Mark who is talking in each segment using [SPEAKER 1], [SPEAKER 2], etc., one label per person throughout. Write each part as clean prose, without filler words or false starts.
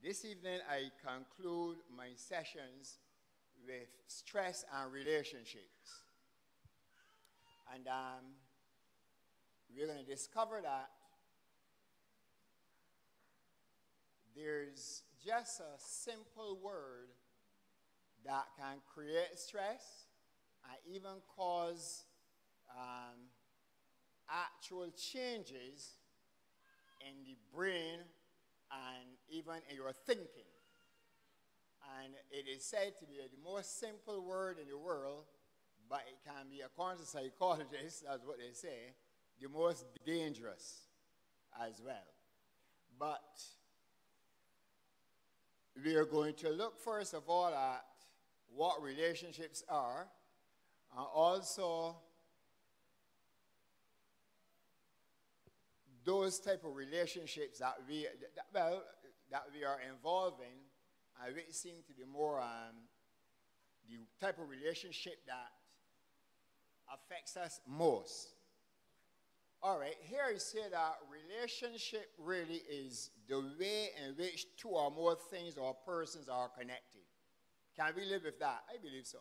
[SPEAKER 1] This evening I conclude my sessions with stress and relationships. And we're going to discover that there's just a simple word that can create stress and even cause actual changes in the brain and even in your thinking. And it is said to be the most simple word in the world, but it can be, according to psychologists, that's what they say, the most dangerous as well. But we are going to look first of all at what relationships are, and also those type of relationships that we are involved in, and which seem to be more the type of relationship that affects us most. All right, here you say that relationship really is the way in which two or more things or persons are connected. Can we live with that? I believe so.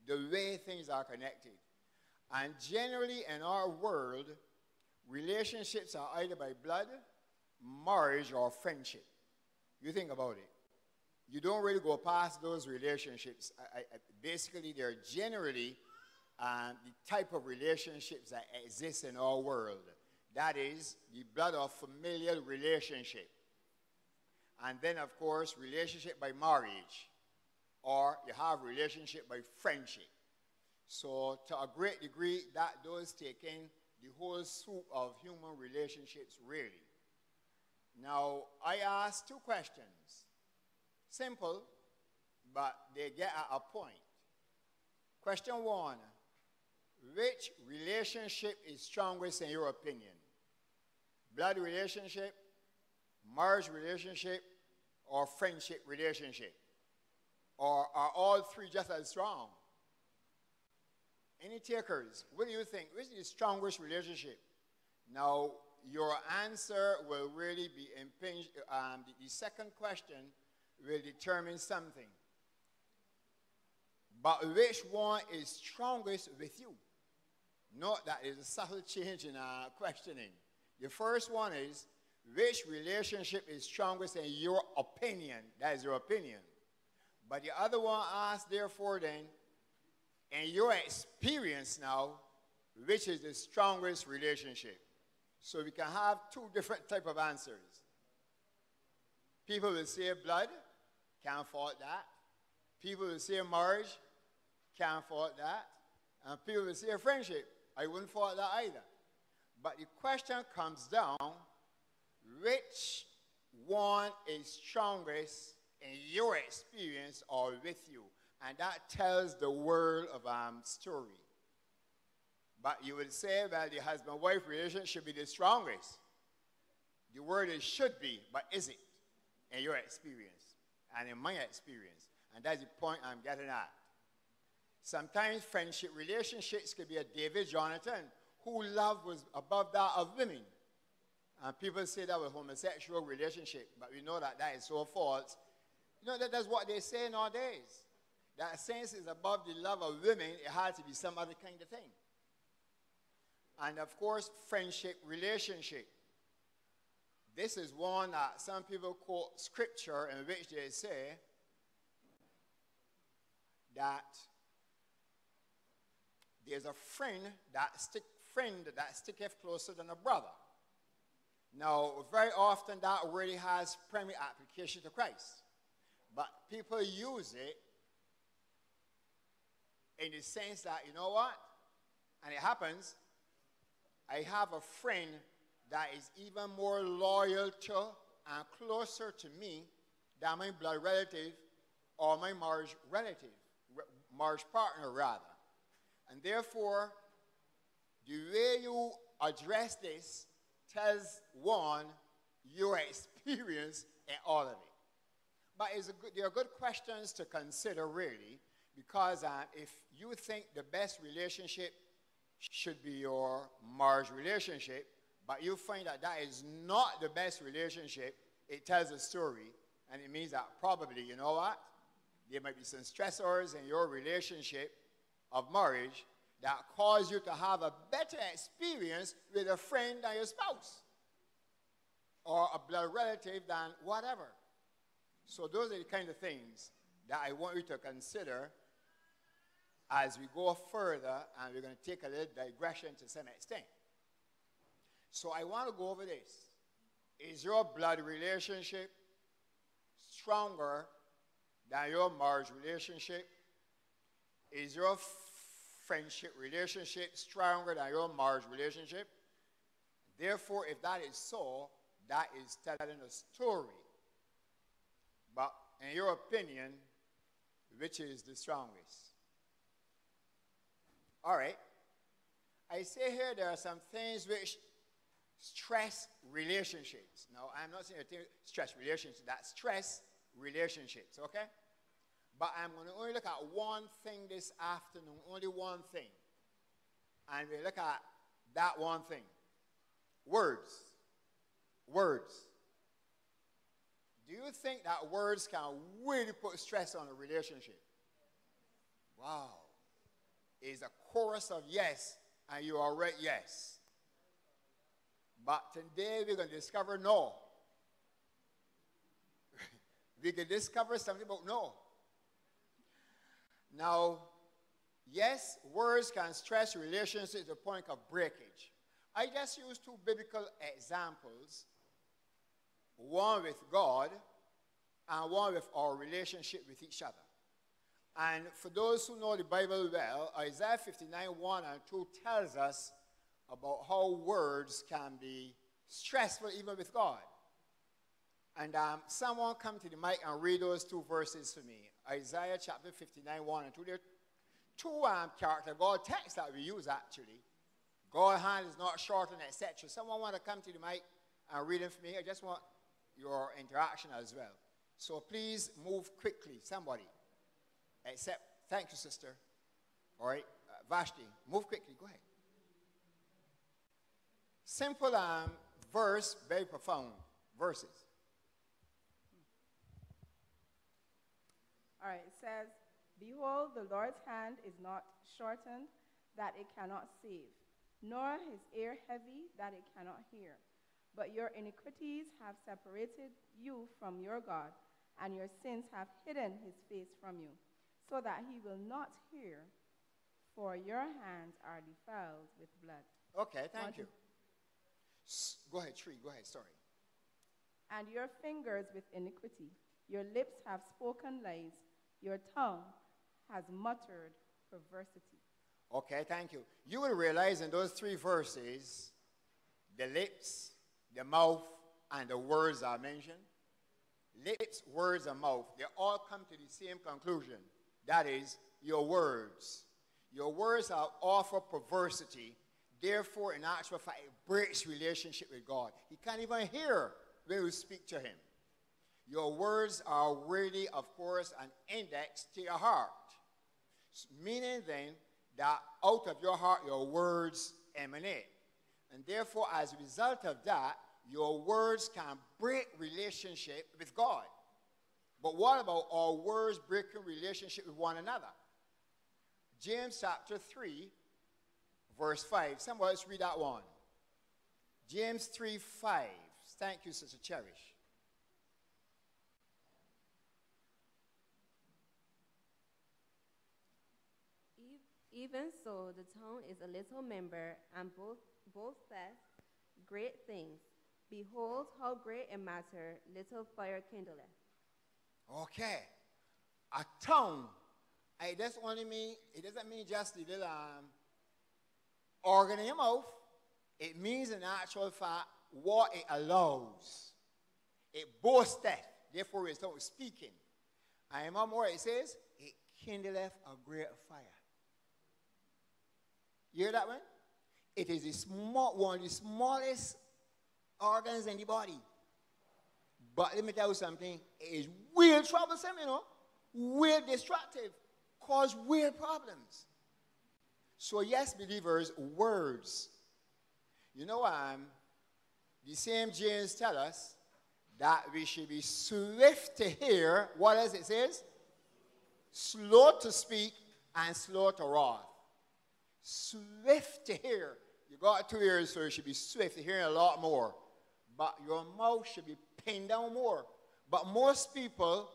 [SPEAKER 1] The way things are connected. And generally in our world, relationships are either by blood, marriage, or friendship. You think about it. You don't really go past those relationships. Basically, they're generally the type of relationships that exist in our world. That is the blood of familial relationship. And then, of course, relationship by marriage. Or you have relationship by friendship. So, to a great degree, that does take in the whole swoop of human relationships, really. Now, I asked two questions. Simple, but they get at a point. Question one, which relationship is strongest in your opinion? Blood relationship, marriage relationship, or friendship relationship? Or are all three just as strong? Any takers? What do you think? Which is the strongest relationship? Now, your answer will really be impinged. The second question will determine something. But which one is strongest with you? Note that is a subtle change in our questioning. The first one is, which relationship is strongest in your opinion? That is your opinion. But the other one asks, therefore, then, in your experience now, which is the strongest relationship? So we can have two different type of answers. People will say blood, can't fault that. People will say marriage, can't fault that. And people will say friendship, I wouldn't fault that either. But the question comes down, which one is strongest in your experience or with you? And that tells the world of story. But you would say, well, the husband-wife relationship should be the strongest. The word is should be, but is it in your experience and in my experience? And that's the point I'm getting at. Sometimes friendship relationships could be a David Jonathan, who love was above that of women. And people say that was homosexual relationship, but we know that that is so false. You know, that's what they say nowadays. That since it's above the love of women, it had to be some other kind of thing. And of course, friendship relationship. This is one that some people quote scripture in which they say that there's a friend that sticketh closer than a brother. Now, very often that already has primary application to Christ. But people use it in the sense that, you know what? And it happens, I have a friend that is even more loyal to and closer to me than my blood relative or my marriage relative, marriage partner rather. And therefore, the way you address this tells one your experience in all of it. But there are good questions to consider really, because if you think the best relationship should be your marriage relationship, but you find that that is not the best relationship, it tells a story. And it means that probably, you know what? There might be some stressors in your relationship of marriage that cause you to have a better experience with a friend than your spouse or a blood relative than whatever. So those are the kind of things that I want you to consider as we go further, and we're going to take a little digression to some extent. So I want to go over this. Is your blood relationship stronger than your marriage relationship? Is your friendship relationship stronger than your marriage relationship? Therefore, if that is so, that is telling a story. But in your opinion, which is the strongest? All right. I say here there are some things which stress relationships. Now, I'm not saying stress relationships. That's stress relationships, okay? But I'm going to only look at one thing this afternoon, only one thing. And we look at that one thing. Words. Words. Do you think that words can really put stress on a relationship? Wow. It's a chorus of yes, and you are right, yes. But today we're going to discover no. We can discover something about no. Now, yes, words can stress relationships to the point of breakage. I just used two biblical examples, one with God and one with our relationship with each other. And for those who know the Bible well, Isaiah 59:1 and 2 tells us about how words can be stressful even with God. And someone come to the mic and read those two verses for me. Isaiah chapter 59:1 and 2. There are two character God texts that we use actually. God's hand is not shortened, etc. Someone want to come to the mic and read them for me? I just want your interaction as well. So please move quickly, somebody. Except, thank you, sister. All right, Vashti, move quickly. Go ahead. Simple verse, very profound verses.
[SPEAKER 2] All right, it says, "Behold, the Lord's hand is not shortened, that it cannot save, nor his ear heavy, that it cannot hear. But your iniquities have separated you from your God, and your sins have hidden his face from you, so that he will not hear, for your hands are defiled with blood."
[SPEAKER 1] Okay, thank you. Go ahead, Tree, go ahead, sorry.
[SPEAKER 2] "And your fingers with iniquity. Your lips have spoken lies. Your tongue has muttered perversity."
[SPEAKER 1] Okay, thank you. You will realize in those three verses, the lips, the mouth, and the words are mentioned. Lips, words, and mouth, they all come to the same conclusion. That is, your words. Your words are all for perversity. Therefore, in actual fact, it breaks relationship with God. He can't even hear when you speak to him. Your words are really, of course, an index to your heart. Meaning then that out of your heart, your words emanate. And therefore, as a result of that, your words can break relationship with God. But what about our words breaking relationship with one another? James chapter 3, verse 5. Somebody else read that one. James 3:5. Thank you, Sister Cherish.
[SPEAKER 3] Even so, the tongue is a little member, and boasteth great things. Behold, how great a matter little fire kindleth.
[SPEAKER 1] Okay. A tongue. It doesn't mean just the little organ in your mouth. It means in actual fact what it allows. It boasteth. Therefore, it's not speaking. And more, it says, it kindleth a great fire. You hear that one? It is one of the smallest organs in the body. But let me tell you something. It is real troublesome, real destructive, cause real problems. So yes, believers, words. The same James tell us that we should be swift to hear. What else it says? Slow to speak and slow to wrath. Swift to hear. You got 2 ears, so you should be swift to hearing a lot more. But your mouth should be pinned down more. But most people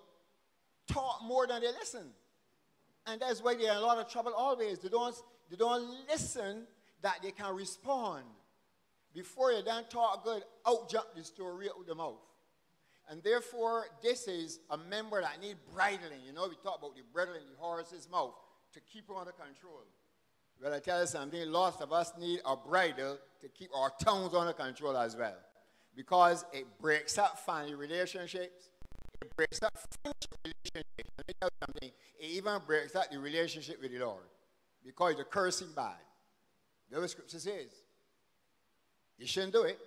[SPEAKER 1] talk more than they listen. And that's why they're in a lot of trouble always. They don't listen that they can respond. Before you done talk good, out jump the story out the mouth. And therefore, this is a member that needs bridling. You know, we talk about the bridle in the horse's mouth to keep her under control. Well, I tell you something, lots of us need a bridle to keep our tongues under control as well. Because it breaks up family relationships. It breaks up friendship relationships. Let me tell you something, it even breaks up the relationship with the Lord. Because the cursing bad. The scripture says, you shouldn't do it.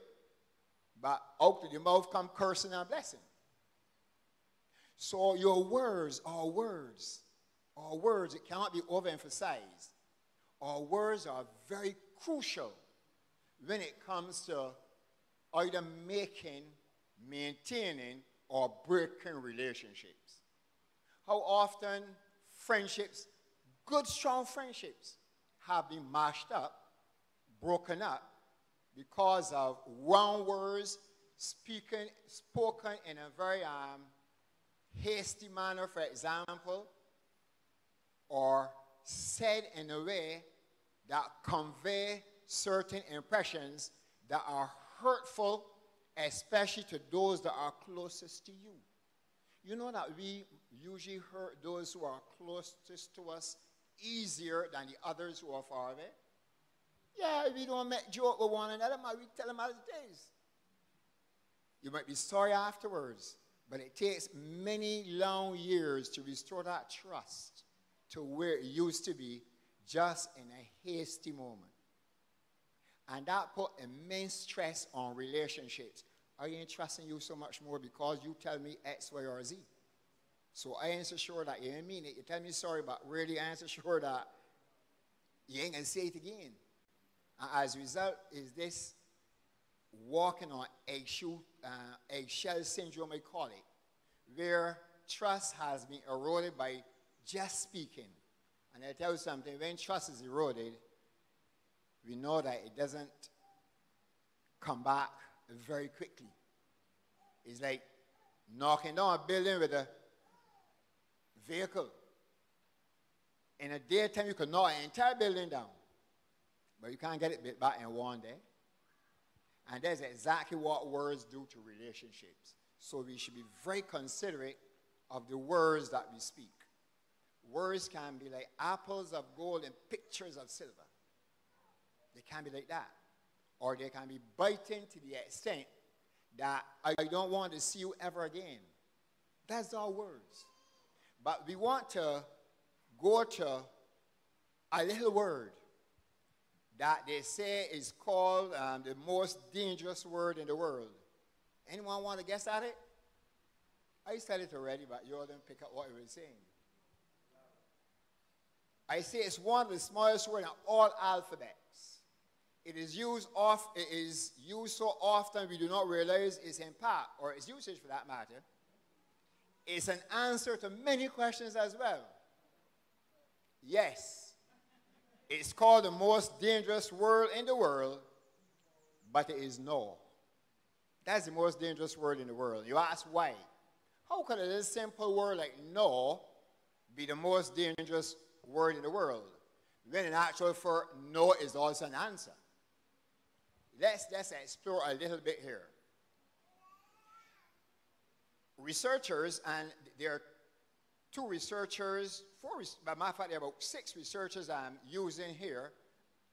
[SPEAKER 1] But out of the mouth come cursing and blessing. So your words are words. Our words, it cannot be overemphasized. Our words are very crucial when it comes to either making, maintaining, or breaking relationships. How often friendships, good strong friendships, have been mashed up, broken up, because of wrong words spoken in a very hasty manner, for example, or said in a way that convey certain impressions that are hurtful, especially to those that are closest to you. You know that we usually hurt those who are closest to us easier than the others who are far away. Yeah, we don't make joke with one another, but we tell them as it is. You might be sorry afterwards, but it takes many long years to restore that trust to where it used to be just in a hasty moment. And that put immense stress on relationships. I ain't trusting you so much more because you tell me X, Y, or Z. So I ain't so sure that you ain't mean it. You tell me sorry, but really I ain't so sure that you ain't going to say it again. And as a result, is this walking on eggshell syndrome, I call it, where trust has been eroded by just speaking. And I tell you something, when trust is eroded, we know that it doesn't come back very quickly. It's like knocking down a building with a vehicle. In a daytime, you can knock an entire building down. But you can't get it built back in one day. And that's exactly what words do to relationships. So we should be very considerate of the words that we speak. Words can be like apples of gold and pictures of silver. They can be like that. Or they can be biting to the extent that I don't want to see you ever again. That's our words. But we want to go to a little word that they say is called the most dangerous word in the world. Anyone want to guess at it? I said it already, but you all didn't pick up what I was saying. I say it's one of the smallest words in all alphabets. It is used so often we do not realize its impact, or its usage for that matter. It's an answer to many questions as well. Yes, it's called the most dangerous word in the world, but it is no. That's the most dangerous word in the world. You ask why? How could a little simple word like no be the most dangerous word in the world, when in actual fact, no is also an answer? Let's explore a little bit here. Researchers, and there are two researchers, by my fact, there are about 6 researchers I'm using here.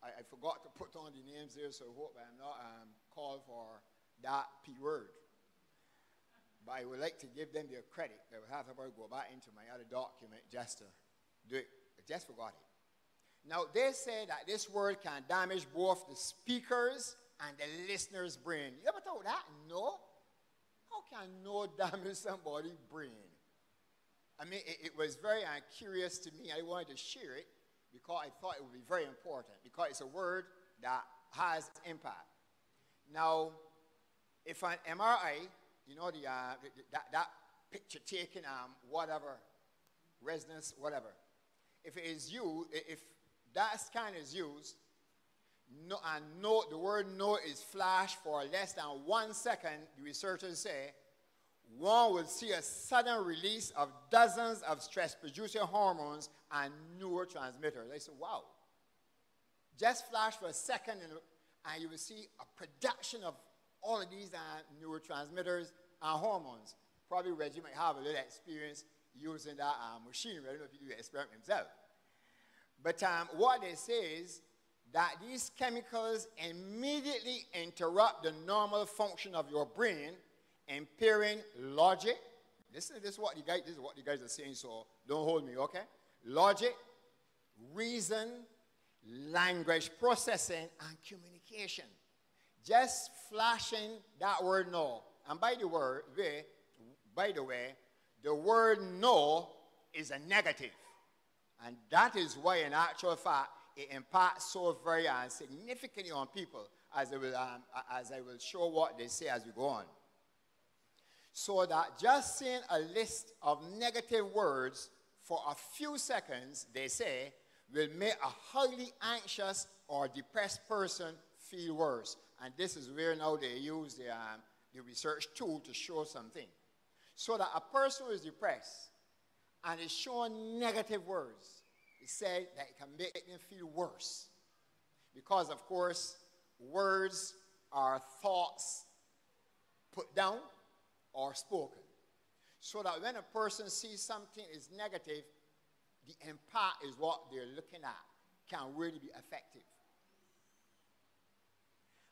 [SPEAKER 1] I forgot to put on the names there, so I hope I'm not called for that P word. But I would like to give them their credit. I will have to go back into my other document just to do it. I just forgot it. Now, they say that this word can damage both the speaker's and the listener's brain. You ever thought that? No? How can no damage somebody's brain? I mean, it was very curious to me. I wanted to share it because I thought it would be very important, because it's a word that has impact. Now, if an MRI, you know, that picture taking, whatever, resonance, whatever. If it is you, if that scan is used, no, and no, the word no is flashed for less than 1 second, the researchers say, one will see a sudden release of dozens of stress-producing hormones and neurotransmitters. They say, wow. Just flash for a second, and you will see a production of all of these neurotransmitters and hormones. Probably Reggie might have a little experience using that machinery. I don't know if he do the experiment himself. But what they say is that these chemicals immediately interrupt the normal function of your brain, impairing logic. This is what the guys are saying, so don't hold me, okay? Logic, reason, language processing, and communication. Just flashing that word no. And by the way, the word no is a negative. And that is why, in actual fact, it impacts so very significantly on people, as I will show what they say as we go on. So that just saying a list of negative words for a few seconds, they say, will make a highly anxious or depressed person feel worse. And this is where now they use the research tool to show something. So that a person who is depressed and is showing negative words, it said that it can make them feel worse. Because, of course, words are thoughts put down or spoken. So that when a person sees something is negative, the impact is what they're looking at can really be effective.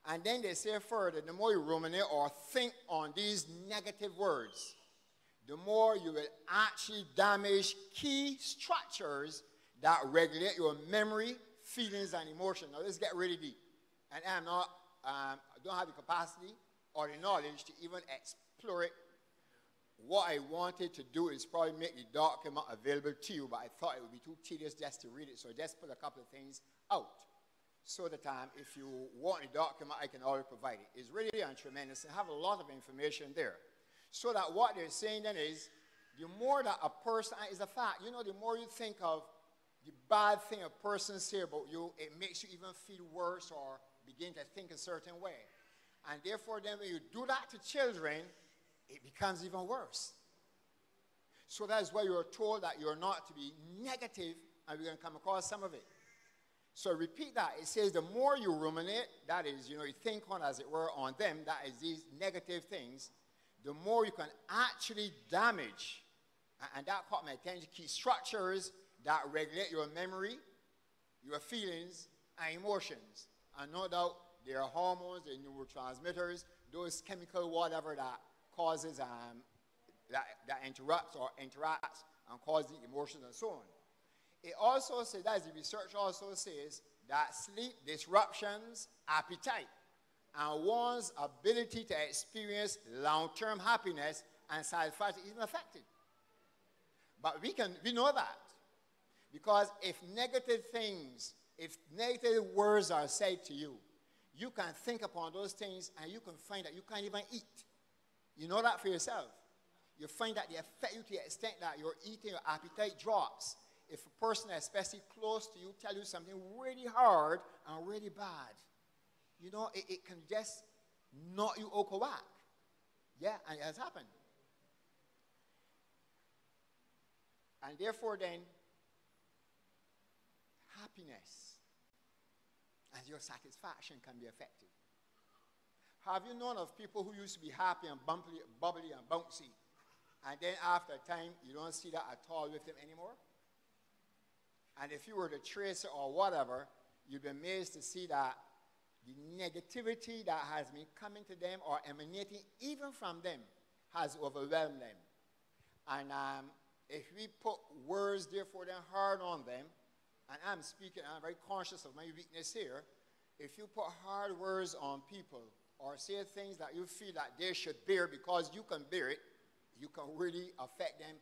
[SPEAKER 1] And then they say further, the more you ruminate or think on these negative words, the more you will actually damage key structures that regulate your memory, feelings, and emotion. Now, let's get really deep. And I don't have the capacity or the knowledge to even explore it. What I wanted to do is probably make the document available to you, but I thought it would be too tedious just to read it, so I just put a couple of things out. So that if you want the document, I can already provide it. It's really tremendous and have a lot of information there. So that what they're saying then is, the more that a person, is a fact, you know, the more you think of the bad thing a person say about you, it makes you even feel worse or begin to think a certain way. And therefore, then when you do that to children, it becomes even worse. So that's why you're told that you're not to be negative, and we're going to come across some of it. So repeat that. It says the more you ruminate, that is, you know, you think on, as it were, on them, that is these negative things, the more you can actually damage, and that caught my attention, key structures that regulate your memory, your feelings, and emotions. And no doubt, there are hormones, there are neurotransmitters, those chemical whatever that causes, that interrupts or interacts and causes emotions and so on. It also says, as the research also says, that sleep disruptions appetite and one's ability to experience long-term happiness and satisfaction is affected. But we know that. Because if negative things, if negative words are said to you, you can think upon those things and you can find that you can't even eat. You know that for yourself. You find that they affect you to the extent that your eating, your appetite drops. If a person, especially close to you, tell you something really hard and really bad, you know, it can just knock you out of whack. Yeah, and it has happened. And therefore then, happiness and your satisfaction can be affected. Have you known of people who used to be happy and bubbly and bouncy, and then after a time, you don't see that at all with them anymore? And if you were to trace it or whatever, you'd be amazed to see that the negativity that has been coming to them or emanating even from them has overwhelmed them. And if we put words, therefore, then hard on them, and I'm speaking, I'm very conscious of my weakness here, if you put hard words on people or say things that you feel that they should bear because you can bear it, you can really affect them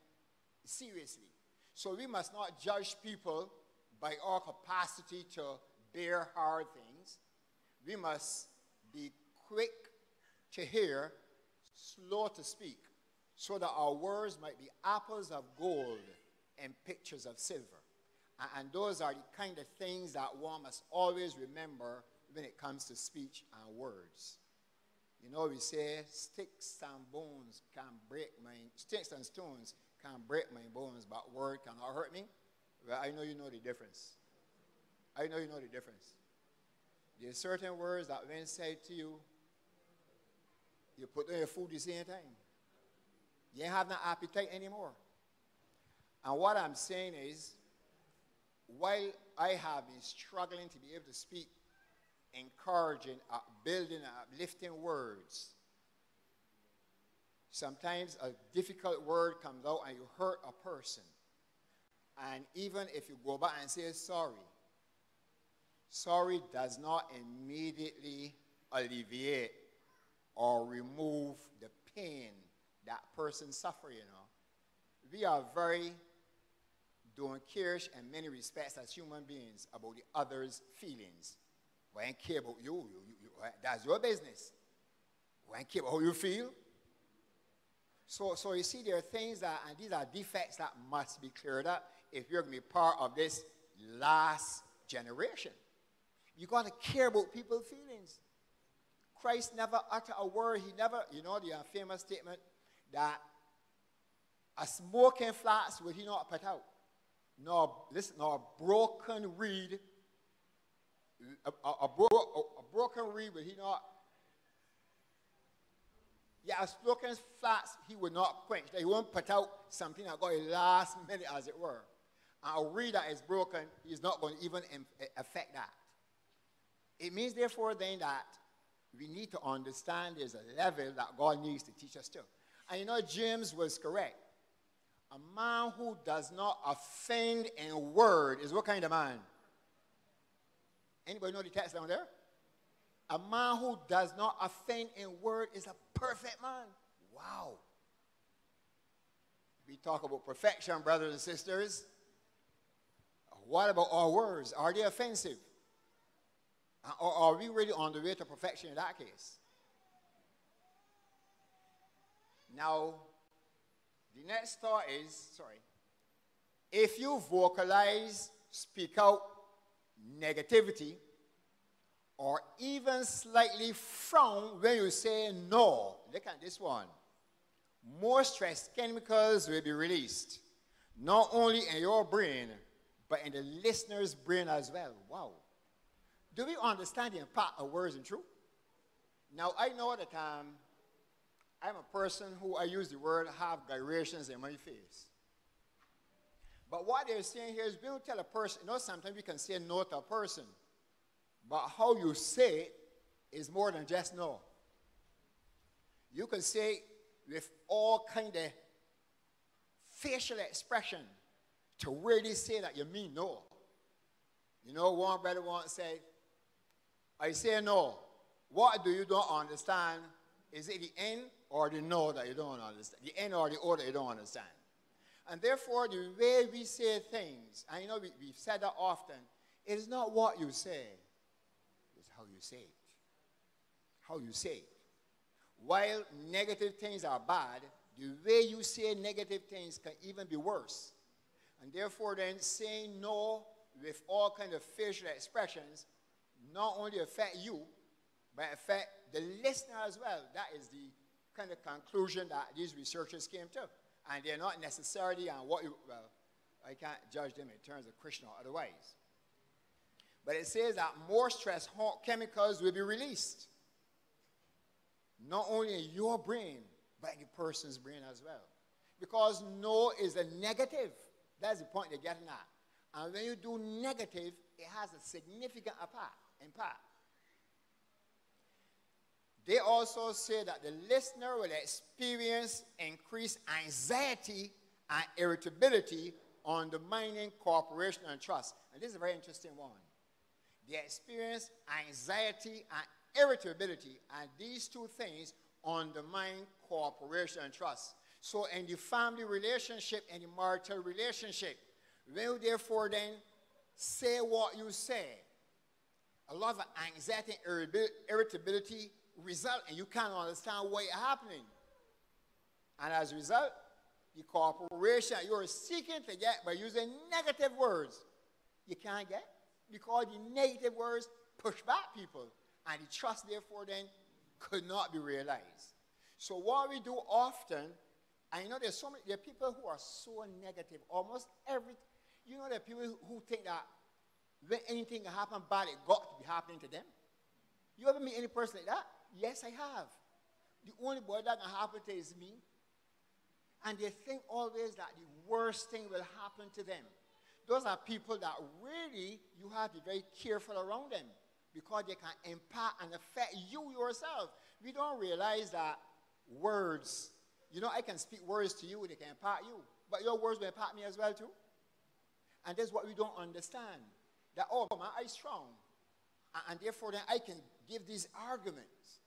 [SPEAKER 1] seriously. So we must not judge people by our capacity to bear hard things. We must be quick to hear slow to speak, so that our words might be apples of gold and pictures of silver. And those are the kind of things that one must always remember when it comes to speech and words. You know, we say sticks and bones can break sticks and stones can break my bones, but word cannot hurt me. Well, I know you know the difference. I know you know the difference. There are certain words that when said to you, you put on your food the same time. You ain't have no appetite anymore. And what I'm saying is, while I have been struggling to be able to speak encouraging, building, uplifting words, sometimes a difficult word comes out and you hurt a person. And even if you go back and say sorry, sorry does not immediately alleviate or remove the pain that person suffers, you know. We are very don't care in many respects as human beings about the other's feelings. We ain't care about you. That's your business. We ain't care about how you feel. So you see, there are things that, and these are defects that must be cleared up if you're going to be part of this last generation. You got to care about people's feelings. Christ never uttered a word. He never, you know, the famous statement that a smoking flax would he not put out. Nor a broken reed, a broken reed would he not. Yeah, a smoking flax he would not quench. He won't put out something that got a last minute, as it were. And a reed that is broken, he's not going to even affect that. It means, therefore, then that we need to understand there's a level that God needs to teach us to. And you know, James was correct. A man who does not offend in word is what kind of man? Anybody know the text down there? A man who does not offend in word is a perfect man. Wow. We talk about perfection, brothers and sisters. What about our words? Are they offensive? Or are we really on the way to perfection in that case? Now, the next thought is, if you vocalize, speak out negativity, or even slightly frown when you say no, look at this one. More stress chemicals will be released, not only in your brain, but in the listener's brain as well. Wow. Do we understand the impact of words and truth? Now, I know that I'm a person who I use the word have gyrations in my face. But what they're saying here is, when you tell a person, you know, sometimes we can say no to a person, but how you say it is more than just no. You can say with all kind of facial expression to really say that you mean no. You know, one brother once said, I say no. What do you don't understand? Is it the N or the no that you don't understand? The N or the O that you don't understand? And therefore, the way we say things, and you know we've said that often, it is not what you say, it's how you say it. How you say it. While negative things are bad, the way you say negative things can even be worse. And therefore, then, saying no with all kinds of facial expressions not only affect you, but affect the listener as well. That is the kind of conclusion that these researchers came to. And they're not necessarily on what you, well, I can't judge them in terms of Christian or otherwise. But it says that more stress chemicals will be released, not only in your brain, but in the person's brain as well. Because no is a negative. That's the point they're getting at. And when you do negative, it has a significant impact. They also say that the listener will experience increased anxiety and irritability, undermining cooperation and trust. And this is a very interesting one. They experience anxiety and irritability, and these two things undermine cooperation and trust. So in the family relationship and the marital relationship, when you therefore then say what you say, a lot of anxiety and irritability result, and you can't understand why it's happening. And as a result, the cooperation you're seeking to get by using negative words, you can't get, because the negative words push back people, and the trust, therefore, then could not be realized. So what we do often, I know there are people who are so negative, almost there are people who think that when anything happens bad, it got to be happening to them. You ever meet any person like that? Yes, I have. The only boy that can happen to is me. And they think always that the worst thing will happen to them. Those are people that really you have to be very careful around them, because they can impact and affect you yourself. We don't realize that words, I can speak words to you, they can impact you, but your words will impact me as well too. And that's what we don't understand. That, my eye is strong. And therefore then I can give these arguments.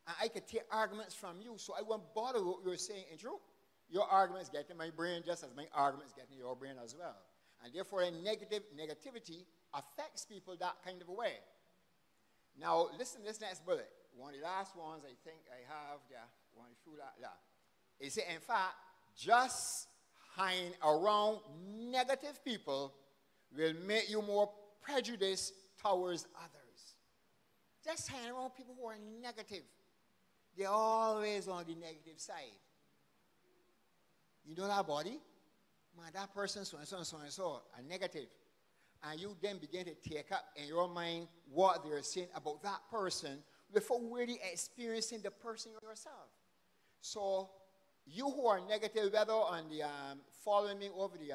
[SPEAKER 1] And I can take arguments from you, so I won't bother what you're saying in truth. Your arguments get in my brain just as my arguments get in your brain as well. And therefore negativity affects people that kind of a way. Now, listen to this next bullet. One of the last ones I think I have, one through that. It says, in fact, just hanging around negative people will make you more prejudiced towards others. Just hanging around people who are negative. They're always on the negative side. You know that body? Man, that person so-and-so and so-and-so are negative. And you then begin to take up in your mind what they're saying about that person before really experiencing the person yourself. So you who are negative, whether on the following me over the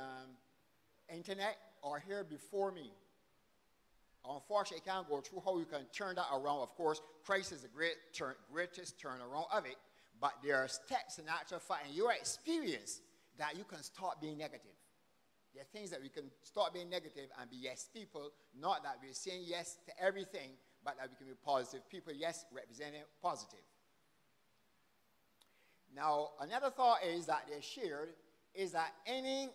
[SPEAKER 1] internet or here before me, unfortunately, I can't go through how you can turn that around. Of course, Christ is the greatest turnaround of it. But there are steps in actual fact in your experience that you can start being negative. There are things that we can start being negative and be yes people, not that we're saying yes to everything, but that we can be positive people, yes, representing positive. Now, another thought is that they shared is that any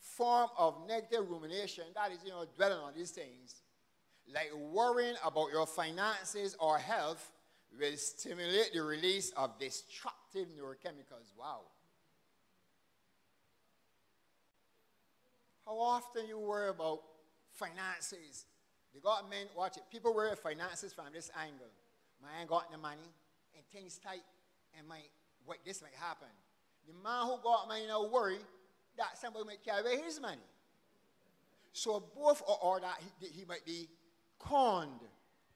[SPEAKER 1] form of negative rumination, that is, dwelling on these things, like worrying about your finances or health, will stimulate the release of destructive neurochemicals. Wow. How often you worry about finances? The government, watch it. People worry about finances from this angle. I ain't got the money, and things tight, and this might happen. The man who got money now worry that somebody might carry away his money. So both or that he might be conned,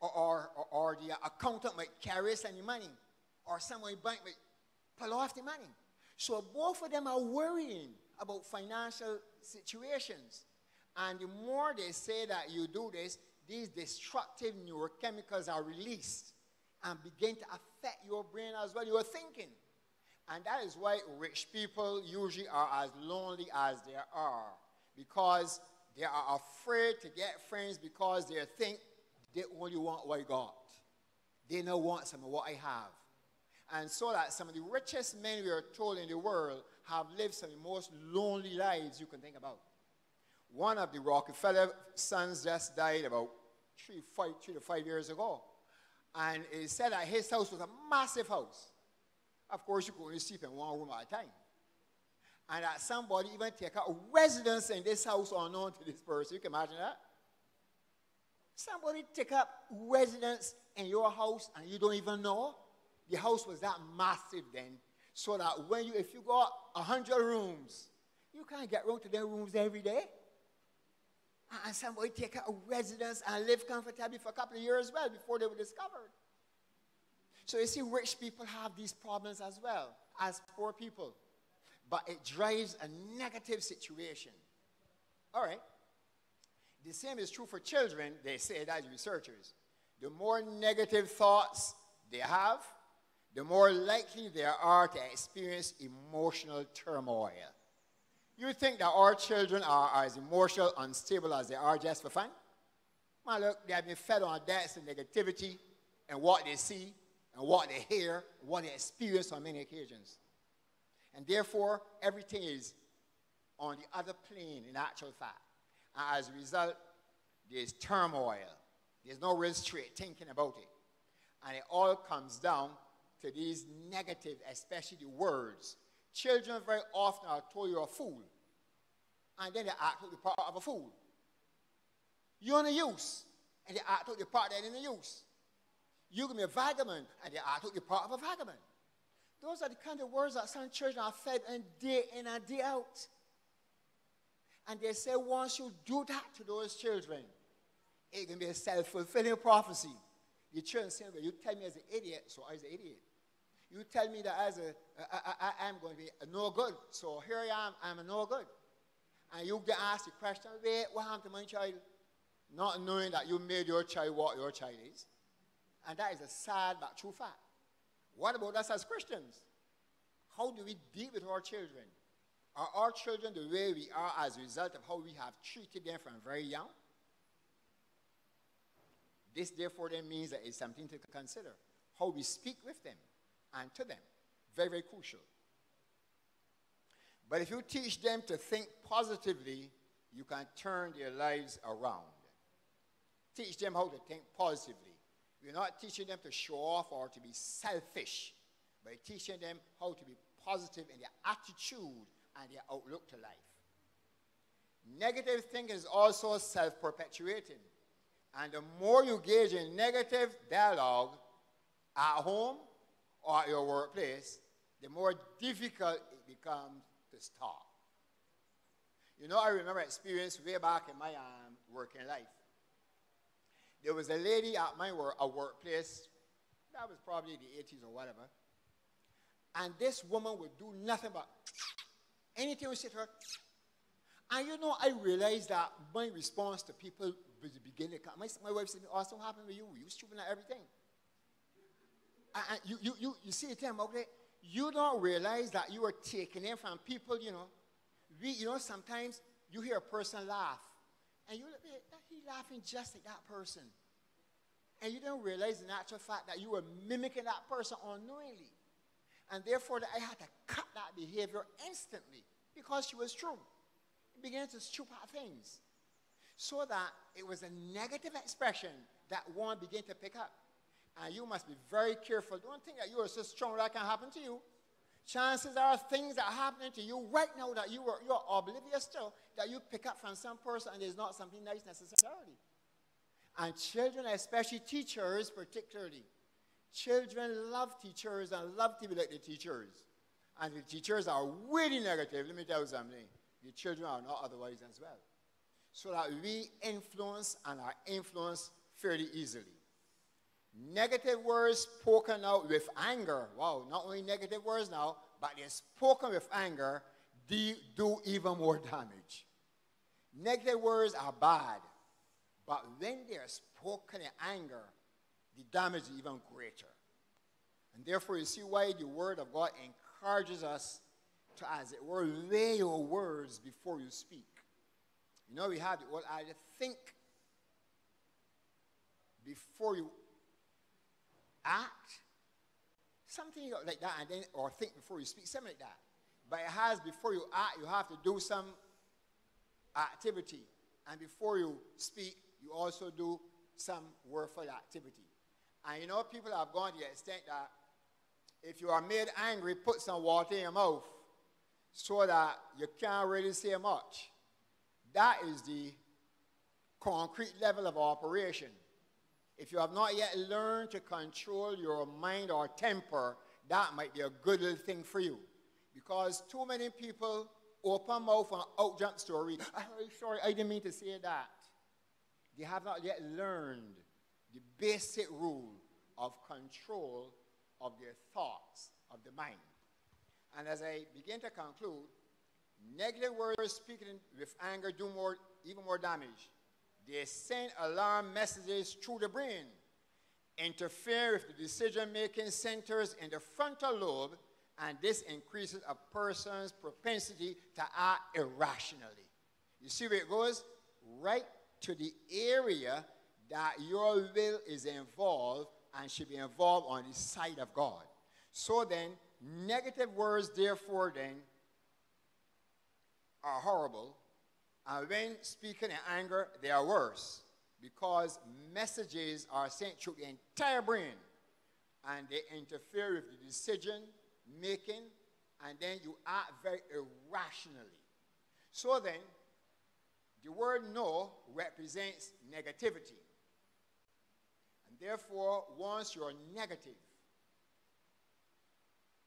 [SPEAKER 1] or the accountant might carry any money, or someone in the bank might pull off the money. So both of them are worrying about financial situations. And the more they say that you do this, these destructive neurochemicals are released and begin to affect your brain as well, your thinking. And that is why rich people usually are as lonely as they are, because they are afraid to get friends because they think they only want what I got. They don't want some of what I have. And so that some of the richest men we are told in the world have lived some of the most lonely lives you can think about. One of the Rockefeller sons just died about 3 to 5 years ago. And it said that his house was a massive house. Of course, you could only sleep in one room at a time. And that somebody even take out residence in this house unknown to this person. You can imagine that? Somebody take up residence in your house and you don't even know. The house was that massive then, so that if you got 100 rooms, you can't get round to their rooms every day. And somebody take up residence and live comfortably for a couple of years as well before they were discovered. So you see, rich people have these problems as well as poor people. But it drives a negative situation. All right. The same is true for children, they say, that researchers. The more negative thoughts they have, the more likely they are to experience emotional turmoil. You think that our children are as emotional, unstable as they are just for fun? Well, look, they have been fed on that and negativity and what they see and what they hear, and what they experience on many occasions. And therefore, everything is on the other plane in actual fact. And as a result, there's turmoil. There's no real straight thinking about it. And it all comes down to these negative, especially the words. Children very often are told you're a fool. And then they act like the part of a fool. You're in the use. And they act like the part that in the use. You can be a vagabond. And they act like the part of a vagabond. Those are the kind of words that some children are fed and day in and day out. And they say once you do that to those children, it can be a self-fulfilling prophecy. The children say, well, you tell me as an idiot, so I was an idiot. You tell me that I am going to be a no good, so here I am, I'm a no good. And you get asked the question, wait, what happened to my child? Not knowing that you made your child what your child is. And that is a sad but true fact. What about us as Christians? How do we deal with our children? Are our children the way we are as a result of how we have treated them from very young? This, therefore, then means that it's something to consider. How we speak with them and to them. Very, very crucial. But if you teach them to think positively, you can turn their lives around. Teach them how to think positively. We're not teaching them to show off or to be selfish, but teaching them how to be positive in their attitude and their outlook to life. Negative thinking is also self-perpetuating. And the more you engage in negative dialogue at home or at your workplace, the more difficult it becomes to stop. You know, I remember an experience way back in my working life. There was a lady at my workplace, that was probably the 80s or whatever, and this woman would do nothing but anything we say to her. And you know, I realized that my response to people was the beginning. My wife said, "Austin, what happened with you? You stupid at everything." And you see it, okay? You don't realize that you are taking in from people, you know. Sometimes you hear a person laugh, and you look, he's laughing just like that person. And you don't realize in actual fact that you were mimicking that person unknowingly. And therefore, I had to cut that behavior instantly because she was true. It began to stupid things. So that it was a negative expression that one began to pick up. And you must be very careful. Don't think that you are so strong that can happen to you. Chances are things that are happening to you right now that you're oblivious to, that you pick up from some person and it's not something nice necessarily. And children, especially teachers particularly, children love teachers and love to be like the teachers. And the teachers are really negative. Let me tell you something. The children are not otherwise as well. So that we influence and are influenced fairly easily. Negative words spoken out with anger. Wow, not only negative words now, but they're spoken with anger, do even more damage. Negative words are bad, but when they're spoken in anger, the damage is even greater. And therefore, you see why the Word of God encourages us to, as it were, weigh your words before you speak. You know, we have the word idea, think before you act, something like that, and then, or think before you speak, something like that. But it has, before you act, you have to do some activity. And before you speak, you also do some wordful activity. And you know, people have gone to the extent that if you are made angry, put some water in your mouth so that you can't really say much. That is the concrete level of operation. If you have not yet learned to control your mind or temper, that might be a good little thing for you. Because too many people open mouth and out jump story. Sorry, I didn't mean to say that. They have not yet learned the basic rule of control of their thoughts, of the mind. And as I begin to conclude, negative words speaking with anger do even more damage. They send alarm messages through the brain, interfere with the decision-making centers in the frontal lobe, and this increases a person's propensity to act irrationally. You see where it goes? Right to the area that your will is involved and should be involved on the side of God. So then, negative words, therefore, then, are horrible. And when speaking in anger, they are worse because messages are sent through the entire brain and they interfere with the decision making and then you act very irrationally. So then, the word no represents negativity. And therefore, once you're negative,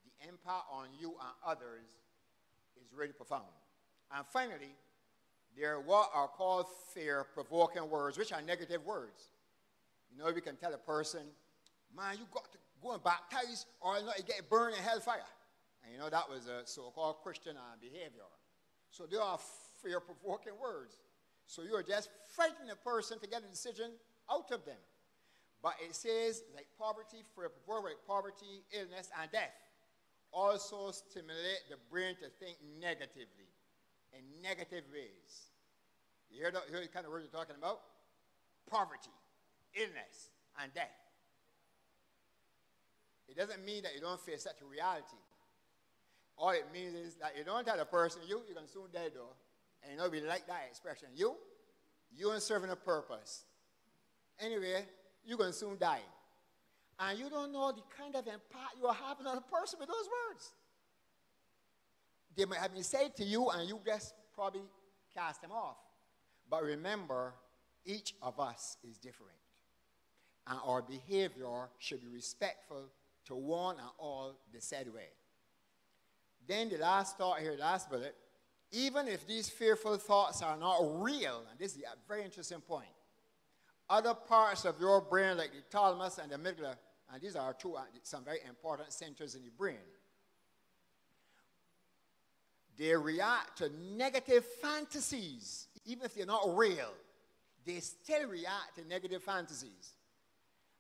[SPEAKER 1] the impact on you and others is really profound. And finally, there are what are called fear-provoking words, which are negative words. You know, we can tell a person, man, you got to go and baptize or you get burned in hellfire. And you know, that was a so-called Christian behavior. So there are fear-provoking words. So you're just frightening a person to get a decision out of them. But it says, like poverty, fear-provoking, like poverty, illness, and death also stimulate the brain to think negatively, in negative ways. You hear the kind of words you're talking about? Poverty, illness, and death. It doesn't mean that you don't face such a reality. All it means is that you don't tell a person, you're going to soon die though. And you know, we like that expression. You ain't serving a purpose. Anyway, you're going to soon die. And you don't know the kind of impact you're having on a person with those words. They might have been said to you and you just probably cast them off. But remember, each of us is different. And our behavior should be respectful to one and all the said way. Then the last thought here, last bullet, even if these fearful thoughts are not real, and this is a very interesting point, other parts of your brain like the thalamus and the amygdala, and these are some very important centers in the brain, they react to negative fantasies, even if they're not real. They still react to negative fantasies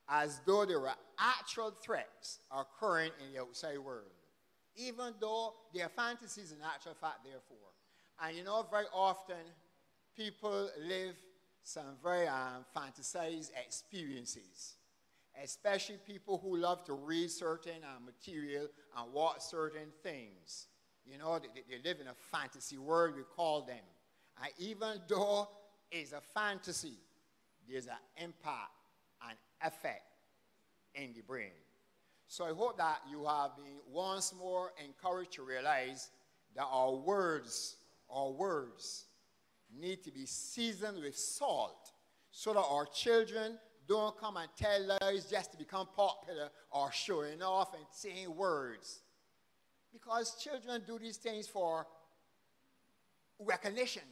[SPEAKER 1] as though there were actual threats occurring in the outside world, even though they are fantasies in actual fact, therefore. And you know, very often people live some very fantasized experiences, especially people who love to read certain material and watch certain things. You know, they live in a fantasy world, we call them. And even though it's a fantasy, there's an impact and effect in the brain. So I hope that you have been once more encouraged to realize that our words need to be seasoned with salt so that our children don't come and tell lies just to become popular or showing off and saying words. Because children do these things for recognition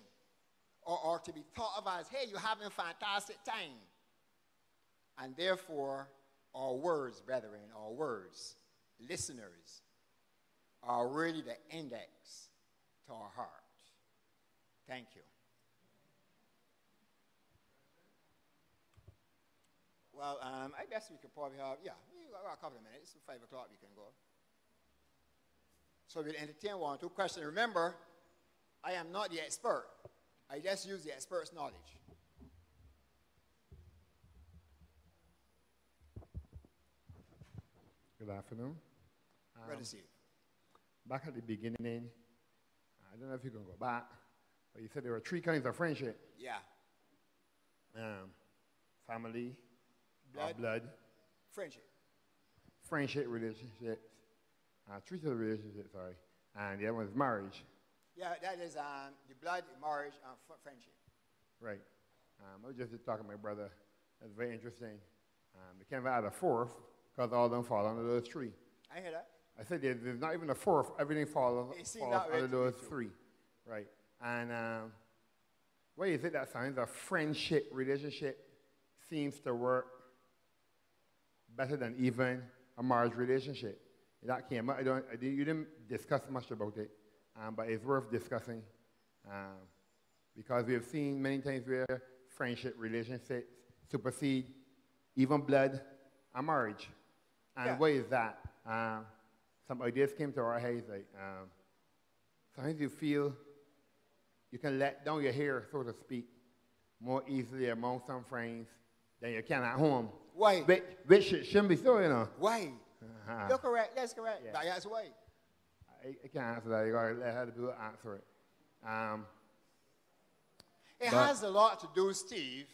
[SPEAKER 1] or to be thought of as, hey, you're having a fantastic time. And therefore, our words, brethren, our words, listeners, are really the index to our heart. Thank you. Well, I guess we could probably have, we got a couple of minutes. 5 o'clock we can go. So we'll entertain 1 or 2 questions. Remember, I am not the expert. I just use the expert's knowledge.
[SPEAKER 4] Good afternoon.
[SPEAKER 1] Brother Steve.
[SPEAKER 4] Back at the beginning, I don't know if you can go back, but you said there were 3 kinds of friendship.
[SPEAKER 1] Yeah.
[SPEAKER 4] Family, blood,
[SPEAKER 1] friendship,
[SPEAKER 4] relationships, 3 sort of relationships, sorry, and the other one is marriage.
[SPEAKER 1] Yeah, that is the blood, marriage, and friendship.
[SPEAKER 4] Right. I was just talking to my brother. That's very interesting. They can't add a 4th because all of them fall under those 3.
[SPEAKER 1] I hear that.
[SPEAKER 4] I said there's not even a 4th. Everything falls under those 3. Right. And why is it that sometimes a friendship relationship seems to work better than even a marriage relationship? That came up. You didn't discuss much about it, but it's worth discussing because we have seen many times where friendship relationships supersede even blood and marriage. And why is that? Some ideas came to our heads, like sometimes you feel you can let down your hair, so to speak, more easily among some friends than you can at home.
[SPEAKER 1] Why?
[SPEAKER 4] Which shouldn't be so, you know.
[SPEAKER 1] Why? You're correct. That's correct.
[SPEAKER 4] Yeah.
[SPEAKER 1] But that's why.
[SPEAKER 4] I can't answer that. You got to let other people answer it.
[SPEAKER 1] It has a lot to do, Steve.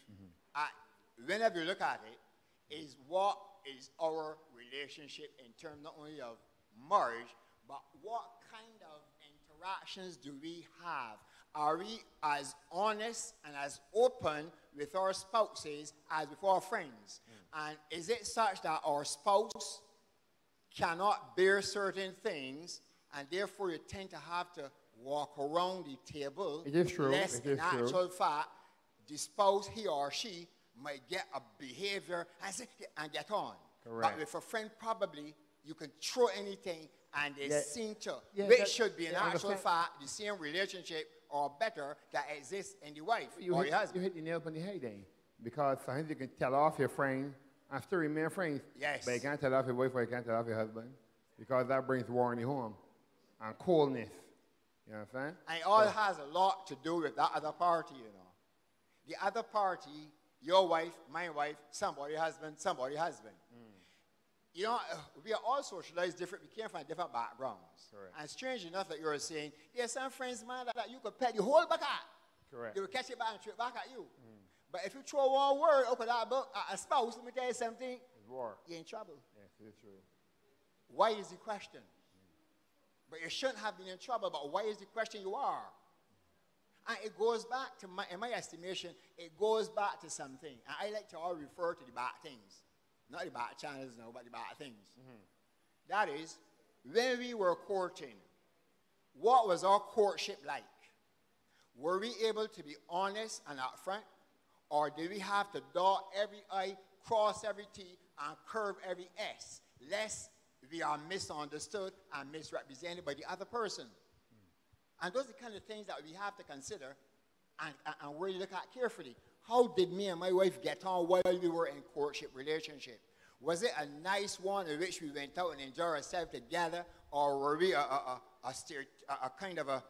[SPEAKER 1] Whenever you look at it, is what is our relationship in terms not only of marriage, but what kind interactions do we have? Are we as honest and as open with our spouses as with our friends? And is it such that our spouse cannot bear certain things, and therefore you tend to have to walk around the table?
[SPEAKER 4] It is true.
[SPEAKER 1] Lest
[SPEAKER 4] It is
[SPEAKER 1] in actual
[SPEAKER 4] true.
[SPEAKER 1] fact, the spouse, he or she, might get a behavior and get on.
[SPEAKER 4] Correct.
[SPEAKER 1] But with a friend, probably you can throw anything and they
[SPEAKER 4] Yeah.
[SPEAKER 1] seem to,
[SPEAKER 4] Yeah,
[SPEAKER 1] which
[SPEAKER 4] that-
[SPEAKER 1] should be in
[SPEAKER 4] yeah,
[SPEAKER 1] actual
[SPEAKER 4] understand.
[SPEAKER 1] fact the same relationship or better that exists in the wife
[SPEAKER 4] You
[SPEAKER 1] or
[SPEAKER 4] hit,
[SPEAKER 1] the husband.
[SPEAKER 4] you hit the nail on the head then. Because sometimes you can tell off your friend and still remain friends.
[SPEAKER 1] Yes.
[SPEAKER 4] But you can't tell off your wife or you can't tell off your husband. Because that brings war in the home and coldness. You know what I'm saying?
[SPEAKER 1] And it all has a lot to do with that other party, you know. The other party, your wife, my wife, somebody husband. You know, we are all socialized different. We came from different backgrounds.
[SPEAKER 4] Correct.
[SPEAKER 1] And strange enough that you're saying, there's some friends, man, that you could pet the whole back at.
[SPEAKER 4] Correct.
[SPEAKER 1] They will catch it back and throw it back at you. But if you throw one word open that book at a spouse, let me tell you something,
[SPEAKER 4] It's war.
[SPEAKER 1] you're in trouble.
[SPEAKER 4] Yes, it is true.
[SPEAKER 1] Why is the question? But you shouldn't have been in trouble, but why is the question you are? And it goes back to, in my estimation, it goes back to something. And I like to all refer to the bad things. Not the bad channels, no, but the bad things. That is, when we were courting, what was our courtship like? Were we able to be honest and upfront? Or did we have to dot every I, cross every T, and curve every S, lest we are misunderstood and misrepresented by the other person? And those are the kind of things that we have to consider and really look at carefully. How did me and my wife get on while we were in courtship relationship? Was it a nice one in which we went out and enjoyed ourselves together, or were we a kind of a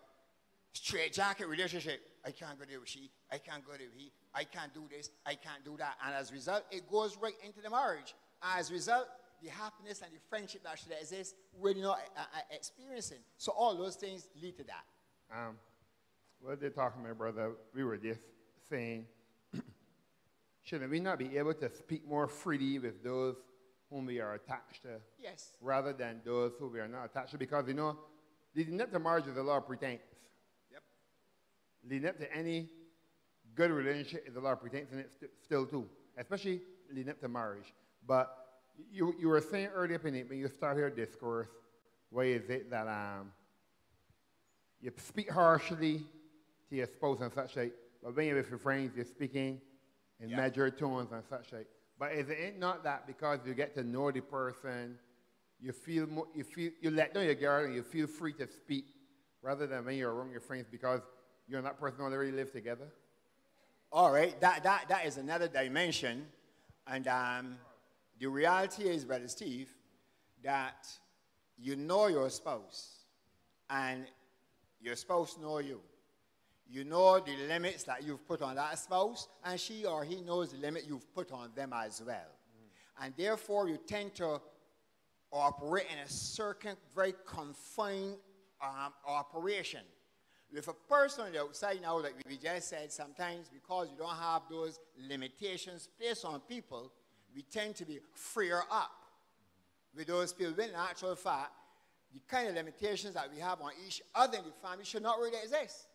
[SPEAKER 1] straitjacket relationship? I can't go there with she, I can't go there with he, I can't do this, I can't do that. And as a result, it goes right into the marriage. As a result, the happiness and the friendship that should exist, we're not experiencing. So all those things lead to that.
[SPEAKER 4] What they're talking about, brother, we were just saying, shouldn't we not be able to speak more freely with those whom we are attached to?
[SPEAKER 1] Yes.
[SPEAKER 4] Rather than those who we are not attached to? Because, you know, leading up to marriage is a lot of pretense.
[SPEAKER 1] Yep.
[SPEAKER 4] Leading up to any good relationship is a lot of pretense in it still too, especially leading up to marriage. But you were saying earlier when you start your discourse, why is it that you speak harshly to your spouse and such like, but when you're with your friends, you're speaking in measured tones and such like. But is it not that because you get to know the person, you let down your guard and you feel free to speak rather than when you're around your friends because you and that person already live together?
[SPEAKER 1] All right, that is another dimension. And the reality is, Brother Steve, that you know your spouse and your spouse knows you. You know the limits that you've put on that spouse, and she or he knows the limit you've put on them as well. And therefore, you tend to operate in a certain, very confined operation. With a person on the outside now, like we just said, sometimes because you don't have those limitations placed on people, we tend to be freer up with those people. When in actual fact, the kind of limitations that we have on each other in the family should not really exist.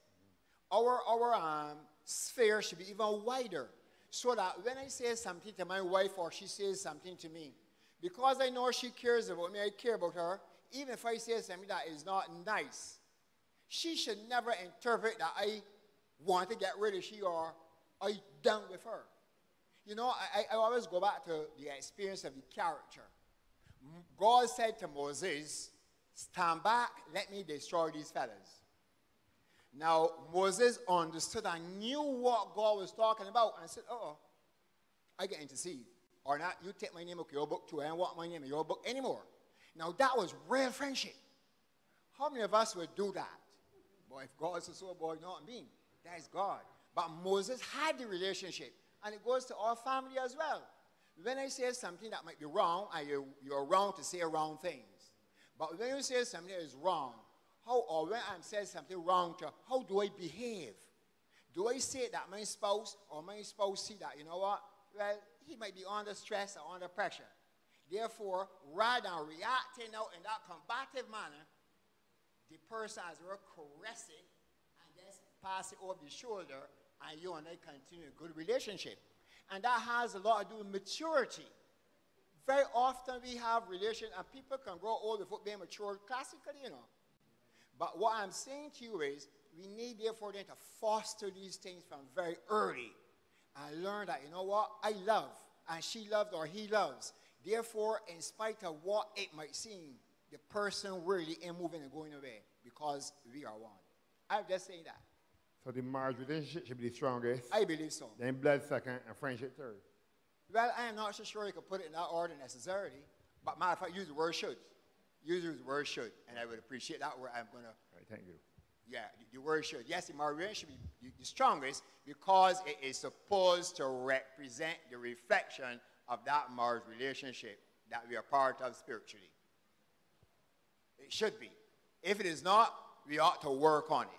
[SPEAKER 1] Our sphere should be even wider, so that when I say something to my wife or she says something to me, because I know she cares about me, I care about her, even if I say something that is not nice, she should never interpret that I want to get rid of she or I done with her. You know, I always go back to the experience of the character. God said to Moses, stand back, let me destroy these fellas. Now, Moses understood and knew what God was talking about and said, I get intercede. Or not, you take my name out of your book too. I don't want my name in your book anymore. Now, that was real friendship. How many of us would do that? Boy, if God is so, boy, you know what I mean? That is God. But Moses had the relationship. And it goes to our family as well. When I say something that might be wrong, and you're wrong to say wrong things. But when you say something that is wrong, or when I'm saying something wrong to, how do I behave? Do I say that my spouse or my spouse see that, you know what? Well, he might be under stress or under pressure. Therefore, rather than reacting out in that combative manner, the person as well caress it and just pass it over the shoulder, and you and they continue a good relationship. And that has a lot to do with maturity. Very often we have relations, and people can grow old without being mature classically, you know. But what I'm saying to you is, we need therefore then to foster these things from very early and learn that, you know what, I love, and she loves or he loves. Therefore, in spite of what it might seem, the person really ain't moving and going away because we are one. I'm just saying that.
[SPEAKER 4] So the marriage relationship should be the strongest.
[SPEAKER 1] I believe so.
[SPEAKER 4] Then blood second and friendship third.
[SPEAKER 1] Well, I am not so sure you can put it in that order necessarily, but matter of fact, use the word should. Use the word should, and I would appreciate that word. I'm going to.
[SPEAKER 4] All right, thank you.
[SPEAKER 1] Yeah, the word should. Yes, the marriage relationship should be the strongest because it is supposed to represent the reflection of that marriage relationship that we are part of spiritually. It should be. If it is not, we ought to work on it.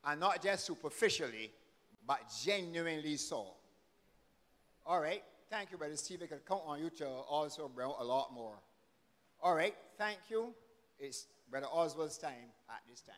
[SPEAKER 1] And not just superficially, but genuinely so. All right. Thank you, Brother Steve. I can count on you to also bring out a lot more. All right. Thank you. It's Brother Oswald's time at this time.